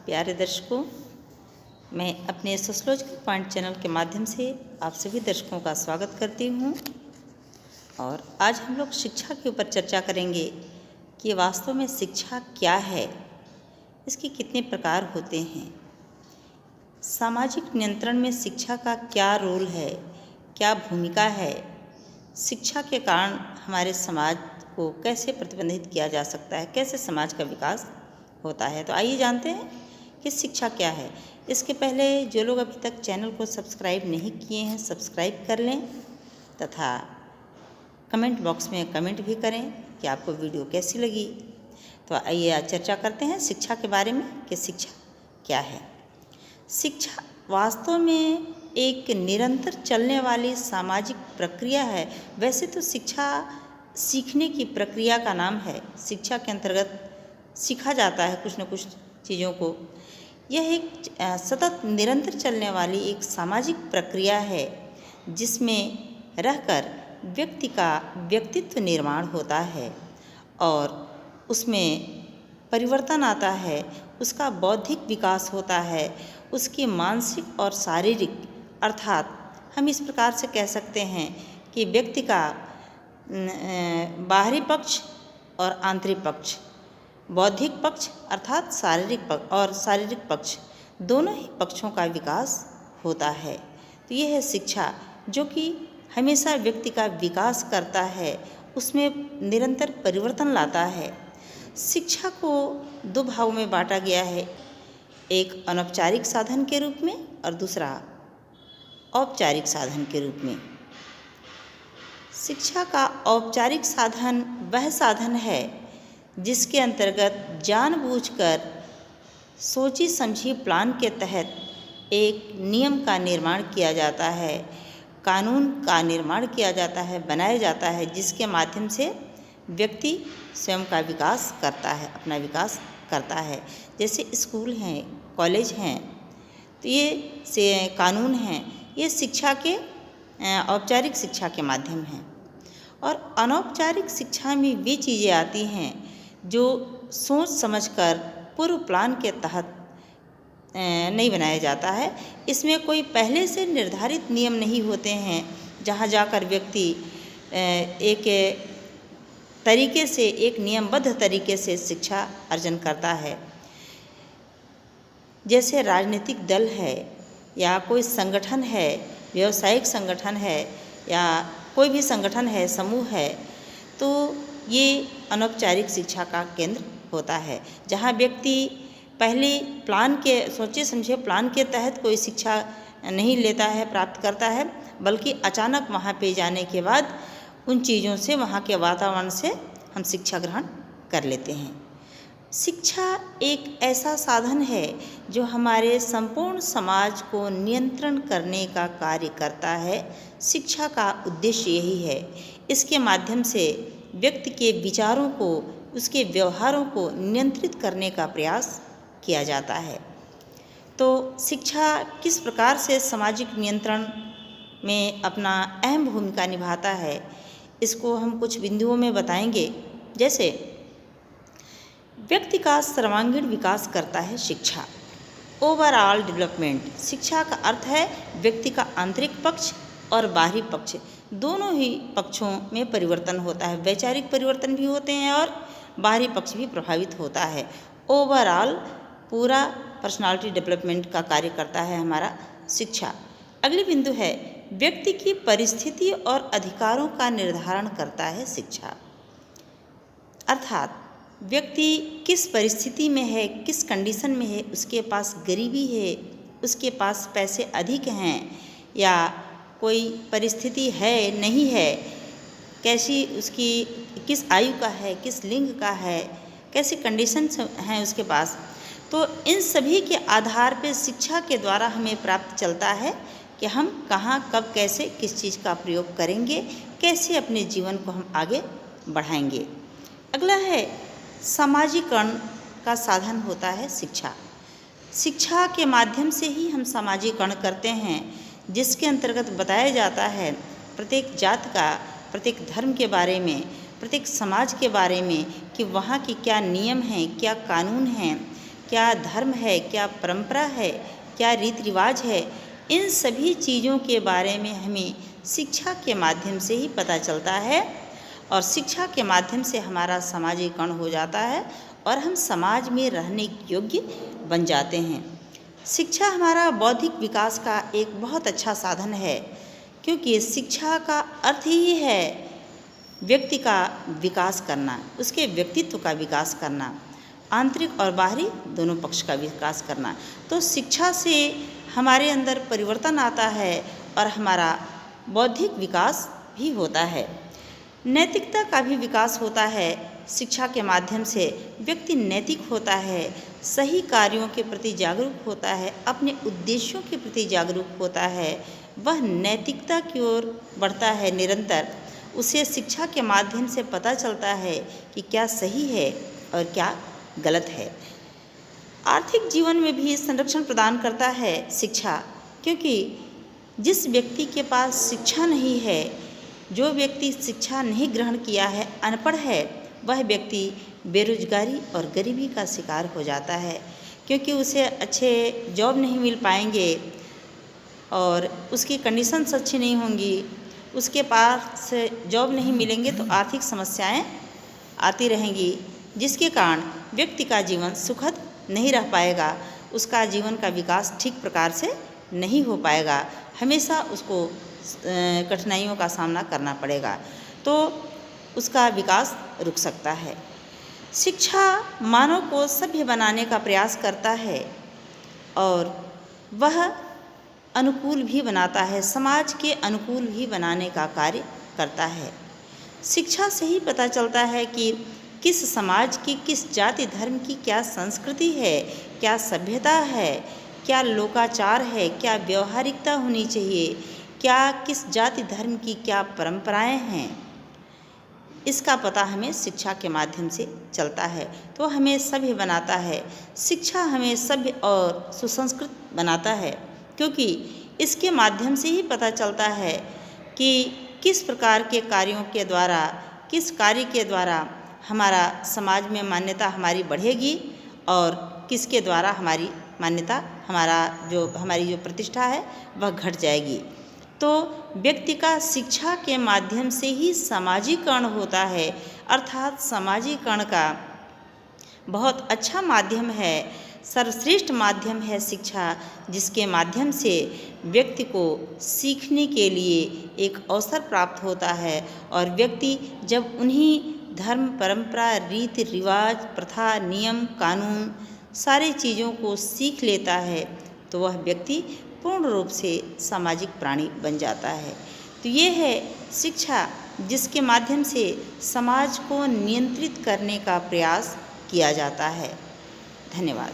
प्यारे दर्शकों, मैं अपने सोशलॉजिकल पॉइंट चैनल के माध्यम से आप सभी दर्शकों का स्वागत करती हूँ। और आज हम लोग शिक्षा के ऊपर चर्चा करेंगे कि वास्तव में शिक्षा क्या है, इसके कितने प्रकार होते हैं, सामाजिक नियंत्रण में शिक्षा का क्या रोल है, क्या भूमिका है, शिक्षा के कारण हमारे समाज को कैसे प्रतिबंधित किया जा सकता है, कैसे समाज का विकास होता है। तो आइए जानते हैं कि शिक्षा क्या है। इसके पहले जो लोग अभी तक चैनल को सब्सक्राइब नहीं किए हैं, सब्सक्राइब कर लें तथा कमेंट बॉक्स में कमेंट भी करें कि आपको वीडियो कैसी लगी। तो आइए आज चर्चा करते हैं शिक्षा के बारे में कि शिक्षा क्या है। शिक्षा वास्तव में एक निरंतर चलने वाली सामाजिक प्रक्रिया है। वैसे तो शिक्षा सीखने की प्रक्रिया का नाम है। शिक्षा के अंतर्गत सीखा जाता है कुछ न कुछ चीज़ों को। यह एक सतत निरंतर चलने वाली एक सामाजिक प्रक्रिया है जिसमें रहकर व्यक्ति का व्यक्तित्व निर्माण होता है और उसमें परिवर्तन आता है, उसका बौद्धिक विकास होता है, उसकी मानसिक और शारीरिक, अर्थात हम इस प्रकार से कह सकते हैं कि व्यक्ति का बाहरी पक्ष और आंतरिक पक्ष, बौद्धिक पक्ष अर्थात शारीरिक पक्ष और शारीरिक पक्ष, दोनों ही पक्षों का विकास होता है। तो यह है शिक्षा, जो कि हमेशा व्यक्ति का विकास करता है, उसमें निरंतर परिवर्तन लाता है। शिक्षा को दो भागों में बांटा गया है, एक अनौपचारिक साधन के रूप में और दूसरा औपचारिक साधन के रूप में। शिक्षा का औपचारिक साधन वह साधन है जिसके अंतर्गत जानबूझकर सोची समझी प्लान के तहत एक नियम का निर्माण किया जाता है, कानून का निर्माण किया जाता है, बनाया जाता है, जिसके माध्यम से व्यक्ति स्वयं का विकास करता है, अपना विकास करता है। जैसे स्कूल हैं, कॉलेज हैं, तो ये से कानून हैं, ये शिक्षा के औपचारिक शिक्षा के माध्यम हैं। और अनौपचारिक शिक्षा में वे चीज़ें आती हैं जो सोच समझकर पूर्व प्लान के तहत नहीं बनाया जाता है। इसमें कोई पहले से निर्धारित नियम नहीं होते हैं जहाँ जाकर व्यक्ति एक तरीके से, एक नियमबद्ध तरीके से शिक्षा अर्जन करता है। जैसे राजनीतिक दल है या कोई संगठन है, व्यावसायिक संगठन है या कोई भी संगठन है, समूह है, तो ये अनौपचारिक शिक्षा का केंद्र होता है, जहाँ व्यक्ति पहले प्लान के, सोचे समझे प्लान के तहत कोई शिक्षा नहीं लेता है, प्राप्त करता है, बल्कि अचानक वहाँ पे जाने के बाद उन चीज़ों से, वहाँ के वातावरण से हम शिक्षा ग्रहण कर लेते हैं। शिक्षा एक ऐसा साधन है जो हमारे संपूर्ण समाज को नियंत्रण करने का कार्य करता है। शिक्षा का उद्देश्य यही है। इसके माध्यम से व्यक्ति के विचारों को, उसके व्यवहारों को नियंत्रित करने का प्रयास किया जाता है। तो शिक्षा किस प्रकार से सामाजिक नियंत्रण में अपना अहम भूमिका निभाता है, इसको हम कुछ बिंदुओं में बताएंगे। जैसे व्यक्ति का सर्वांगीण विकास करता है शिक्षा, ओवरऑल डेवलपमेंट। शिक्षा का अर्थ है व्यक्ति का आंतरिक पक्ष और बाहरी पक्ष, दोनों ही पक्षों में परिवर्तन होता है। वैचारिक परिवर्तन भी होते हैं और बाहरी पक्ष भी प्रभावित होता है। ओवरऑल पूरा पर्सनालिटी डेवलपमेंट का कार्य करता है हमारा शिक्षा। अगली बिंदु है व्यक्ति की परिस्थिति और अधिकारों का निर्धारण करता है शिक्षा। अर्थात व्यक्ति किस परिस्थिति में है, किस कंडीशन में है, उसके पास गरीबी है, उसके पास पैसे अधिक हैं या कोई परिस्थिति है, नहीं है, कैसी उसकी, किस आयु का है, किस लिंग का है, कैसी कंडीशन हैं उसके पास, तो इन सभी के आधार पर शिक्षा के द्वारा हमें प्राप्त चलता है कि हम कहाँ, कब, कैसे, किस चीज़ का प्रयोग करेंगे, कैसे अपने जीवन को हम आगे बढ़ाएंगे। अगला है सामाजिकरण का साधन होता है शिक्षा। शिक्षा के माध्यम से ही हम सामाजिकरण करते हैं, जिसके अंतर्गत बताया जाता है प्रत्येक जात का, प्रत्येक धर्म के बारे में, प्रत्येक समाज के बारे में कि वहाँ के क्या नियम हैं, क्या कानून हैं, क्या धर्म है, क्या परंपरा है, क्या रीति रिवाज है, इन सभी चीज़ों के बारे में हमें शिक्षा के माध्यम से ही पता चलता है। और शिक्षा के माध्यम से हमारा समाजीकरण हो जाता है और हम समाज में रहने योग्य बन जाते हैं। शिक्षा हमारा बौद्धिक विकास का एक बहुत अच्छा साधन है, क्योंकि शिक्षा का अर्थ ही है व्यक्ति का विकास करना, उसके व्यक्तित्व का विकास करना, आंतरिक और बाहरी दोनों पक्ष का विकास करना। तो शिक्षा से हमारे अंदर परिवर्तन आता है और हमारा बौद्धिक विकास भी होता है। नैतिकता का भी विकास होता है। शिक्षा के माध्यम से व्यक्ति नैतिक होता है, सही कार्यों के प्रति जागरूक होता है, अपने उद्देश्यों के प्रति जागरूक होता है, वह नैतिकता की ओर बढ़ता है निरंतर। उसे शिक्षा के माध्यम से पता चलता है कि क्या सही है और क्या गलत है। आर्थिक जीवन में भी संरक्षण प्रदान करता है शिक्षा, क्योंकि जिस व्यक्ति के पास शिक्षा नहीं है, जो व्यक्ति शिक्षा नहीं ग्रहण किया है, अनपढ़ है, वह व्यक्ति बेरोजगारी और गरीबी का शिकार हो जाता है, क्योंकि उसे अच्छे जॉब नहीं मिल पाएंगे और उसकी कंडीशंस अच्छी नहीं होंगी, उसके पास जॉब नहीं मिलेंगे तो आर्थिक समस्याएं आती रहेंगी, जिसके कारण व्यक्ति का जीवन सुखद नहीं रह पाएगा, उसका जीवन का विकास ठीक प्रकार से नहीं हो पाएगा, हमेशा उसको कठिनाइयों का सामना करना पड़ेगा, तो उसका विकास रुक सकता है। शिक्षा मानव को सभ्य बनाने का प्रयास करता है और वह अनुकूल भी बनाता है, समाज के अनुकूल भी बनाने का कार्य करता है। शिक्षा से ही पता चलता है कि किस समाज की, किस जाति धर्म की क्या संस्कृति है, क्या सभ्यता है, क्या लोकाचार है, क्या व्यवहारिकता होनी चाहिए, क्या किस जाति धर्म की क्या परंपराएं हैं। इसका पता हमें शिक्षा के माध्यम से चलता है, तो हमें सभ्य बनाता है। शिक्षा हमें सभ्य और सुसंस्कृत बनाता है, क्योंकि इसके माध्यम से ही पता चलता है कि किस प्रकार के कार्यों के द्वारा, किस कार्य के द्वारा हमारा समाज में मान्यता हमारी बढ़ेगी और किसके द्वारा हमारी मान्यता, हमारी जो प्रतिष्ठा है वह घट जाएगी। तो व्यक्ति का शिक्षा के माध्यम से ही सामाजिकरण होता है, अर्थात सामाजिकरण का बहुत अच्छा माध्यम है, सर्वश्रेष्ठ माध्यम है शिक्षा, जिसके माध्यम से व्यक्ति को सीखने के लिए एक अवसर प्राप्त होता है और व्यक्ति जब उन्हीं धर्म, परंपरा, रीति रिवाज, प्रथा, नियम, कानून सारी चीज़ों को सीख लेता है, तो वह व्यक्ति पूर्ण रूप से सामाजिक प्राणी बन जाता है। तो ये है शिक्षा, जिसके माध्यम से समाज को नियंत्रित करने का प्रयास किया जाता है। धन्यवाद।